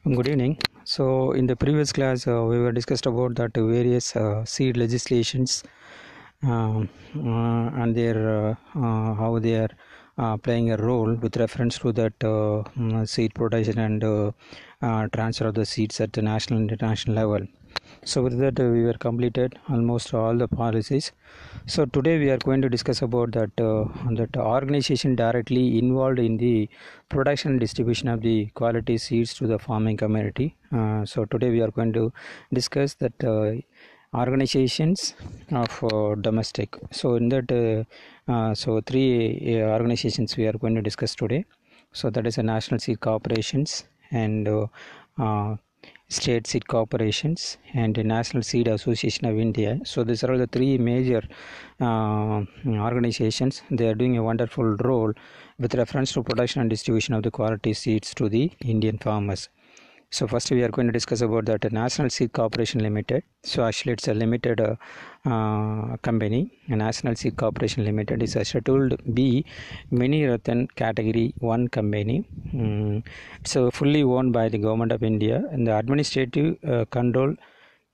Good evening. So, in the previous class, we were discussed about that various seed legislations and their how they are playing a role with reference to that seed production and transfer of the seeds at the national and international level. So, with that, we were completed almost all the policies. So, today we are going to discuss about that organization directly involved in the production and distribution of the quality seeds to the farming community. So, today we are going to discuss that organizations of domestic. So, in that, three organizations we are going to discuss today. So, that is a national seed corporations and state seed corporations and the National Seed Association of India. So these are all the three major organizations. They are doing a wonderful role with reference to production and distribution of the quality seeds to the Indian farmers. So first we are going to discuss about that National Seed Corporation Limited. So actually it's a limited company. National Seed Corporation Limited is a Scheduled B Mini Rattan Category 1 company. It's fully owned by the Government of India, and the administrative control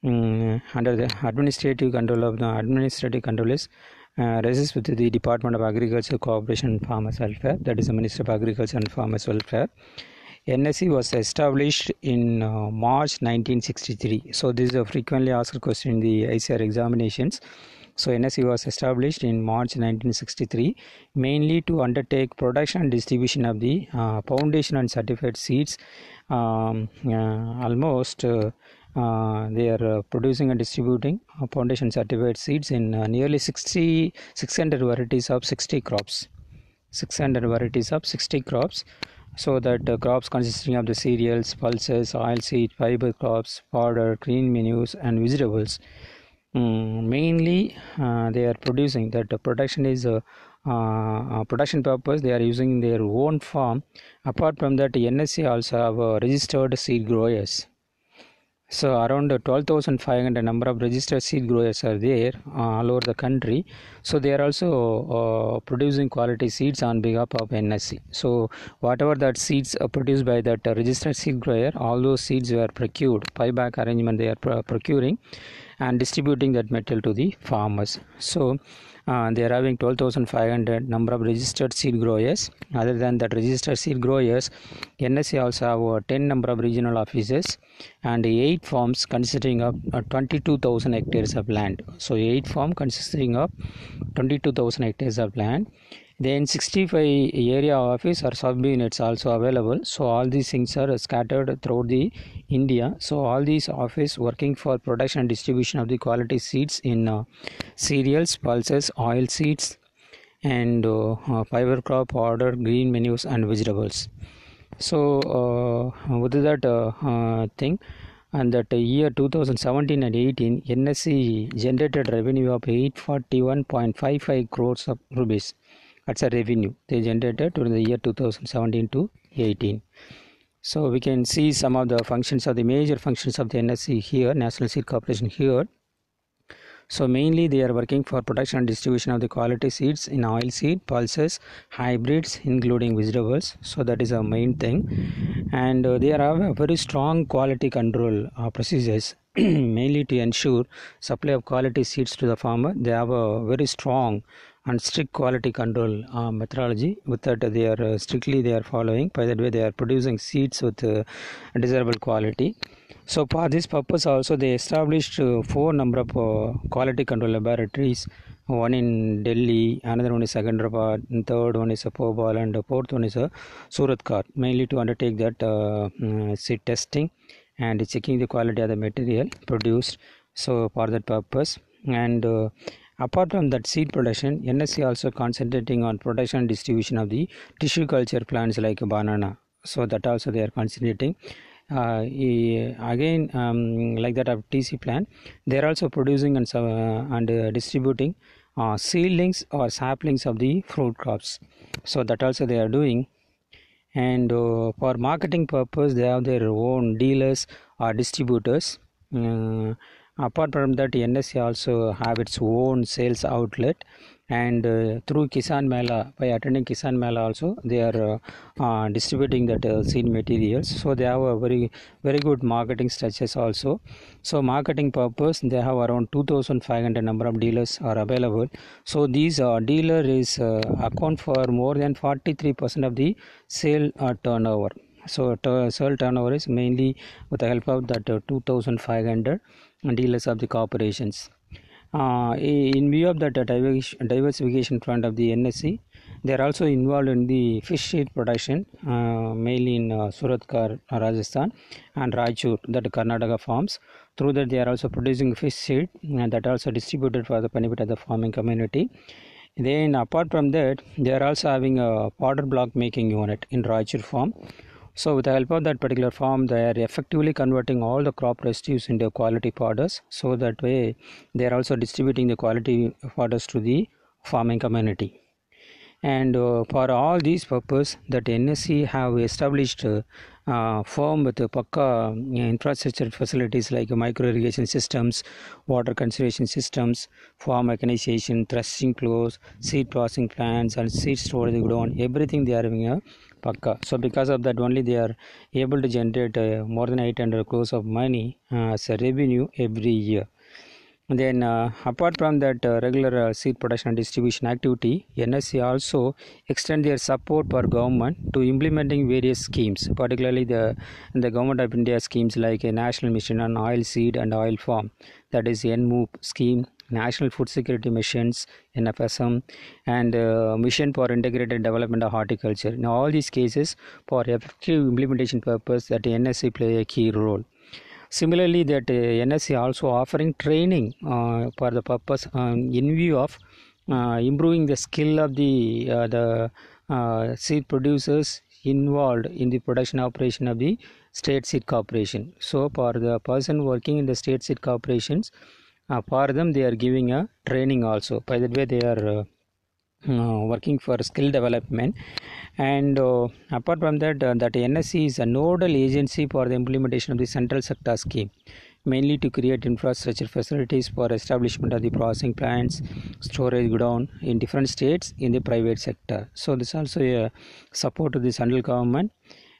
under the administrative control is resides with the Department of Agriculture, Cooperation and Farmers Welfare, that is the Ministry of Agriculture and Farmers Welfare. NSE was established in March 1963. So this is a frequently asked question in the ICAR examinations. So NSE was established in March 1963 mainly to undertake production and distribution of the foundation and certified seeds. They are producing and distributing foundation certified seeds in nearly 600 varieties of 60 crops. 600 varieties of 60 crops. So that crops consisting of the cereals, pulses, oilseed, fiber crops, fodder, green menus and vegetables. Mainly they are producing that production is production purpose. They are using their own farm. Apart from that, NSE also have registered seed growers. So around 12,500 number of registered seed growers are there all over the country. So they are also producing quality seeds on behalf of NSE. So whatever that seeds are produced by that registered seed grower, all those seeds were procured, buyback arrangement they are procuring and distributing that material to the farmers. So they are having 12,500 number of registered seed growers. Other than that registered seed growers, NSE also have 10 number of regional offices and 8 farms consisting of 22,000 hectares of land. So 8 farms consisting of 22,000 hectares of land. Then 65 area office or sub units also available. So all these things are scattered throughout the India. So all these office working for production and distribution of the quality seeds in cereals, pulses, oil seeds and fiber crop, order, green menus and vegetables. So with that thing, and that year 2017 and 18, NSE generated revenue of 841.55 crores of rupees. That's a revenue they generated during the year 2017 to 18. So we can see some of the functions of the major functions of the NSE here, National Seed Corporation here. So mainly they are working for production and distribution of the quality seeds in oil seed, pulses, hybrids including vegetables. So that is a main thing, and they have a very strong quality control procedures mainly to ensure supply of quality seeds to the farmer. They have a very strong and strict quality control methodology. With that they are strictly they are following. By that way they are producing seeds with desirable quality. So for this purpose also they established 4 number of quality control laboratories. One in Delhi, another one is Secunderabad, and third one is Bhopal, and the fourth one is Suratgarh, mainly to undertake that seed testing and checking the quality of the material produced. So for that purpose, and apart from that seed production, NSE also concentrating on production and distribution of the tissue culture plants like banana. So that also they are concentrating. Again like that of TC plant, they are also producing and distributing seedlings or saplings of the fruit crops. So that also they are doing. And for marketing purpose they have their own dealers or distributors. Apart from that, NSE also have its own sales outlet and through Kisan Mela, by attending Kisan Mela also they are distributing that seed materials. So they have a very good marketing structures also. So marketing purpose, they have around 2500 number of dealers are available. So these dealer is account for more than 43% of the sale turnover. So sale turnover is mainly with the help of that 2500 dealers of the corporations. In view of that diversification front of the NSE, they are also involved in the fish feed production, mainly in Suratkar, Rajasthan, and Raichur, that Karnataka farms. Through that, they are also producing fish seed, and that also distributed for the benefit of the farming community. Then, apart from that, they are also having a powder block making unit in Raichur farm. So with the help of that particular farm, they are effectively converting all the crop residues into quality powders. So that way, they are also distributing the quality powders to the farming community. And for all these purpose, that NSE have established firm with Pakka infrastructure facilities like micro irrigation systems, water conservation systems, farm mechanization, threshing plows, seed processing plants, and seed storage godown. Everything they are having a Pakka. So because of that only they are able to generate more than 800 crores of money as a revenue every year. Then apart from that regular seed production and distribution activity, NSE also extend their support for government to implementing various schemes, particularly the government of India schemes like a National Mission on Oil Seed and Oil Farm, that is NMOOP scheme, National Food Security Missions, NFSM, and Mission for Integrated Development of Horticulture. In all these cases, for effective implementation purpose, that NSE play a key role. Similarly, that NSE also offering training for the purpose in view of improving the skill of the seed producers involved in the production operation of the state seed corporation. So for the person working in the state seed corporations, for them they are giving a training also. By that way, they are working for skill development. And apart from that, that NSE is a nodal agency for the implementation of the central sector scheme, mainly to create infrastructure facilities for establishment of the processing plants, storage godown in different states in the private sector. So this also a support to the central government.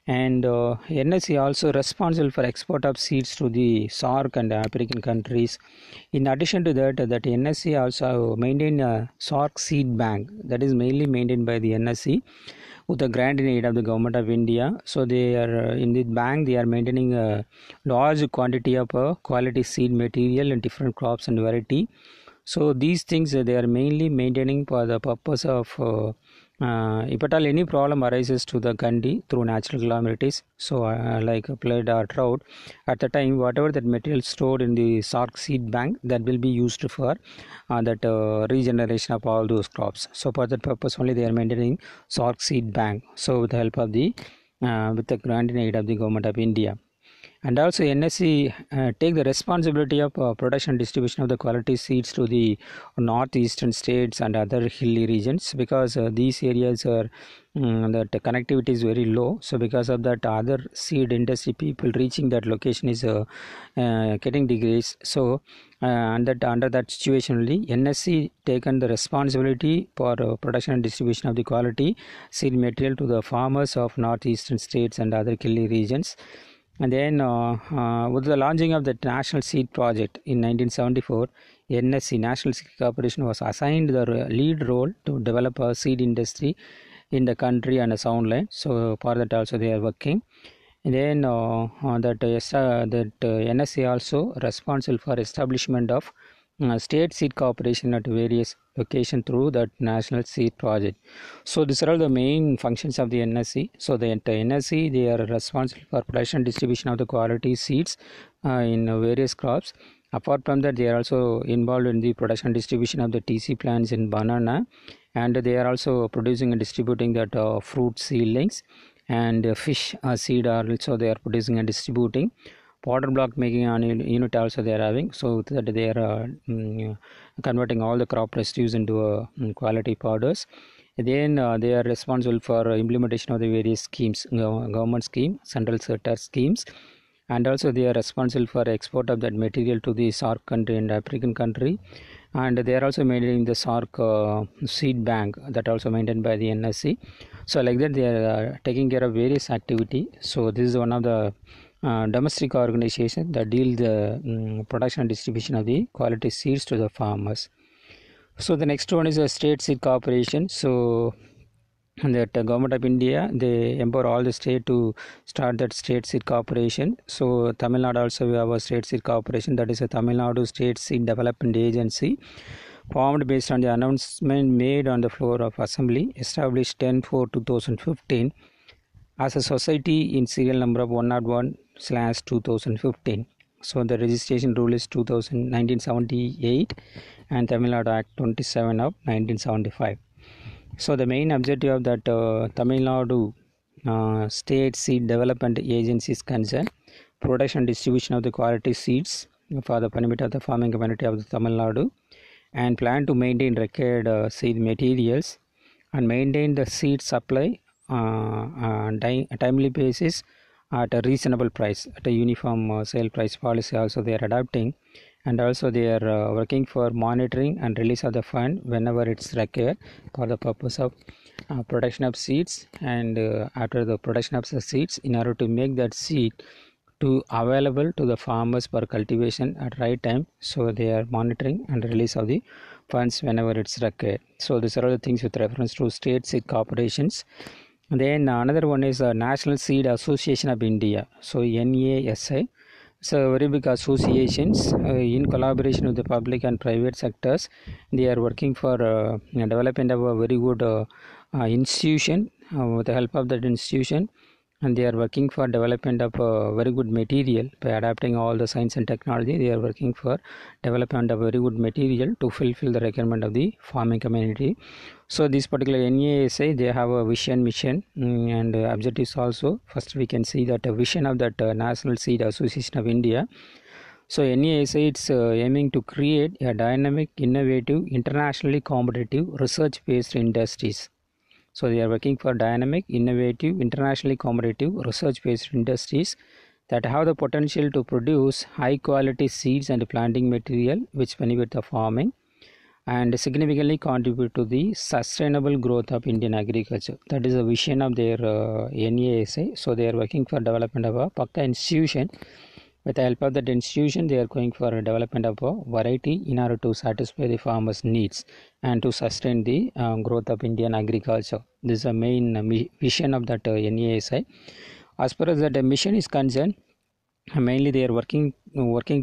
And NSE also responsible for export of seeds to the SAARC and African countries. In addition to that, that NSE also maintain a SAARC seed bank that is mainly maintained by the NSE with the grant in aid of the government of India. So they are in the bank, they are maintaining a large quantity of quality seed material in different crops and variety. So these things they are mainly maintaining for the purpose of if at all any problem arises to the country through natural calamities, so like flood or drought, at the time whatever that material stored in the SAARC seed bank, that will be used for that regeneration of all those crops. So for that purpose only they are maintaining SAARC seed bank. So with the help of the with the grant in aid of the government of India. And also NSE take the responsibility of production and distribution of the quality seeds to the northeastern states and other hilly regions, because these areas are that the connectivity is very low. So because of that, other seed industry people reaching that location is getting degrees. So and that under that situation only NSE taken the responsibility for production and distribution of the quality seed material to the farmers of northeastern states and other hilly regions. And then with the launching of the National Seed Project in 1974, NSE, National Seed Corporation, was assigned the lead role to develop a seed industry in the country and a sound line. So for that also they are working. And then that NSE also responsible for establishment of state seed corporation at various locations through that National Seed Project. So these are all the main functions of the NSE. So the NSE, they are responsible for production and distribution of the quality seeds in various crops. Apart from that, they are also involved in the production and distribution of the TC plants in banana, and they are also producing and distributing that fruit seedlings, and fish seed are also they are producing and distributing. Powder block making unit also they are having, so that they are converting all the crop residues into quality powders. Then they are responsible for implementation of the various schemes, government scheme, central sector schemes, and also they are responsible for export of that material to the SAARC country and African country. and they are also maintaining the SARC seed bank that also maintained by the NSC. So like that they are taking care of various activity. So this is one of the domestic organization that deal the production and distribution of the quality seeds to the farmers. So the next one is a state seed corporation. So that government of India, they empower all the state to start that state seed corporation. So Tamil Nadu also we have a state seed corporation, that is a Tamil Nadu State Seed Development Agency, formed based on the announcement made on the floor of Assembly, established 10/4/2015 as a society in serial number of 101/2015. So the registration rule is 1978 and Tamil Nadu Act 27 of 1975. So the main objective of that Tamil Nadu State Seed Development Agency is concerned production and distribution of the quality seeds for the benefit of the farming community of the Tamil Nadu, and plan to maintain required seed materials and maintain the seed supply on a timely basis at a reasonable price, at a uniform sale price policy also they are adopting, and also they are working for monitoring and release of the fund whenever it's required for the purpose of production of seeds, and after the production of the seeds, in order to make that seed to available to the farmers for cultivation at right time. So they are monitoring and release of the funds whenever it's required. So these are all the things with reference to state seed corporations. And then another one is National Seed Association of India, so NASA. It's a very big associations in collaboration with the public and private sectors. They are working for development of a very good institution. With the help of that institution, and they are working for development of very good material by adapting all the science and technology. They are working for development of very good material to fulfill the requirement of the farming community. So this particular NASA, they have a vision, mission, and objectives also. First we can see that a vision of that National Seed Association of India. So NASA, it's aiming to create a dynamic, innovative, internationally competitive, research based industries. So they are working for dynamic, innovative, internationally competitive, research-based industries that have the potential to produce high-quality seeds and planting material which benefit the farming and significantly contribute to the sustainable growth of Indian agriculture. That is the vision of their NASA. So they are working for development of a Pakka institution. With the help of that institution, they are going for a development of a variety in order to satisfy the farmers' needs and to sustain the growth of Indian agriculture. This is the main vision of that NASA. As far as that mission is concerned, mainly they are working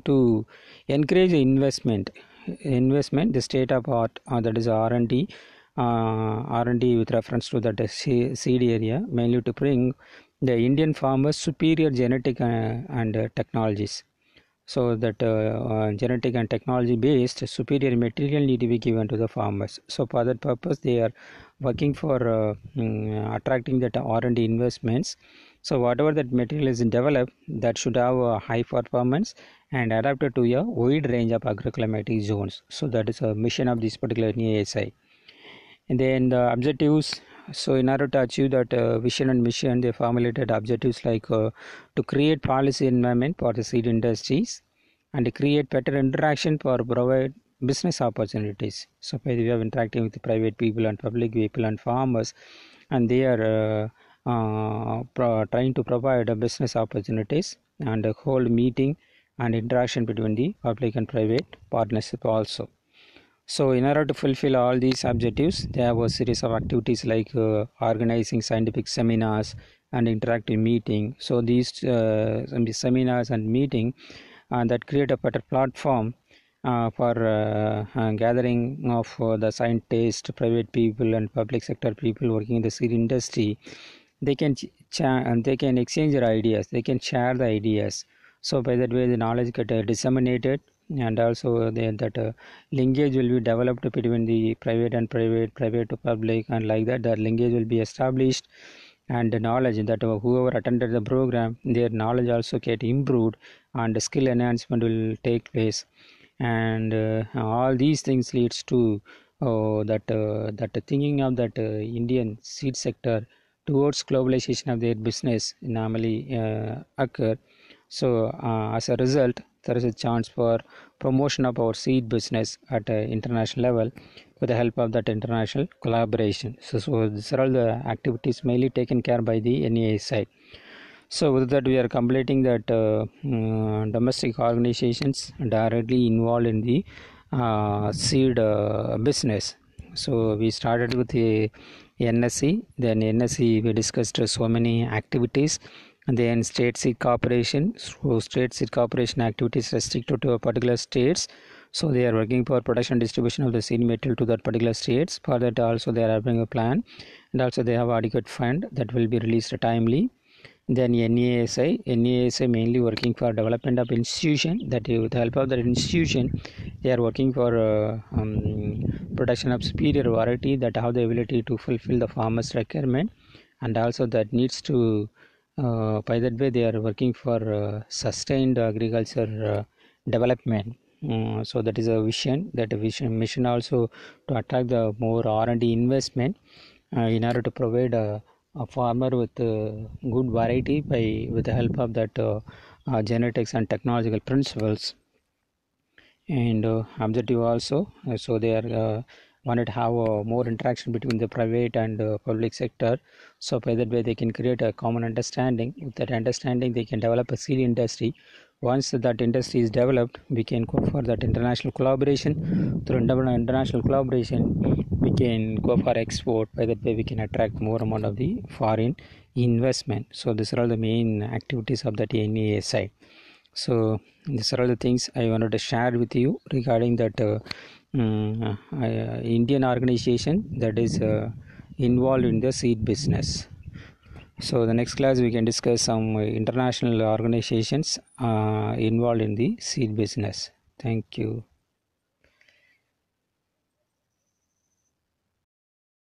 to encourage investment, the state of art, that is R&D, with reference to that seed area, mainly to bring the Indian farmers superior genetic and technologies. So that genetic and technology based superior material need to be given to the farmers. So for that purpose, they are working for attracting that R&D investments. So whatever that material is developed, that should have a high performance and adapted to a wide range of agroclimatic zones. So that is a mission of this particular NASA. And then the objectives. So in order to achieve that vision and mission, they formulated objectives like to create policy environment for the seed industries and to create better interaction for provide business opportunities. So by the way of interacting with the private people and public people and farmers, and they are trying to provide business opportunities and hold meeting and interaction between the public and private partnership also. So in order to fulfill all these objectives, there have a series of activities like organizing scientific seminars and interactive meeting. So these seminars and meeting that create a better platform for gathering of the scientists, private people and public sector people working in the seed industry. They can they can exchange their ideas, they can share the ideas. So by that way the knowledge get disseminated, and also that linkage will be developed between the private and private to public, and like that that linkage will be established, and the knowledge that whoever attended the program, their knowledge also get improved and skill enhancement will take place, and all these things leads to that thinking of that Indian seed sector towards globalization of their business normally occur. So as a result, there is a chance for promotion of our seed business at an international level with the help of that international collaboration. So these are all the activities mainly taken care by the NEA side. So with that we are completing that domestic organizations directly involved in the seed business. So we started with the NSE, then NSE we discussed so many activities, and then state seed corporation. So state seed corporation activities restricted to particular states. So they are working for production distribution of the seed material to that particular states. For that also they are having a plan, and also they have adequate fund that will be released timely. Then NEASI mainly working for development of institution, that with the help of that institution they are working for production of superior variety that have the ability to fulfill the farmers requirement, and also that needs to by that way they are working for sustained agriculture development. So that is a vision, mission also to attract the more R&D investment in order to provide a farmer with good variety with the help of that genetics and technological principles. And objective also, so they are wanted to have more interaction between the private and public sector, so by that way they can create a common understanding. With that understanding they can develop a seed industry. Once that industry is developed, we can go for that international collaboration. Through international collaboration we can go for export. By that way we can attract more amount of the foreign investment. So these are all the main activities of that NEA side. So these are all the things I wanted to share with you regarding that Indian organization that is involved in the seed business. So the next class we can discuss some international organizations involved in the seed business. Thank you.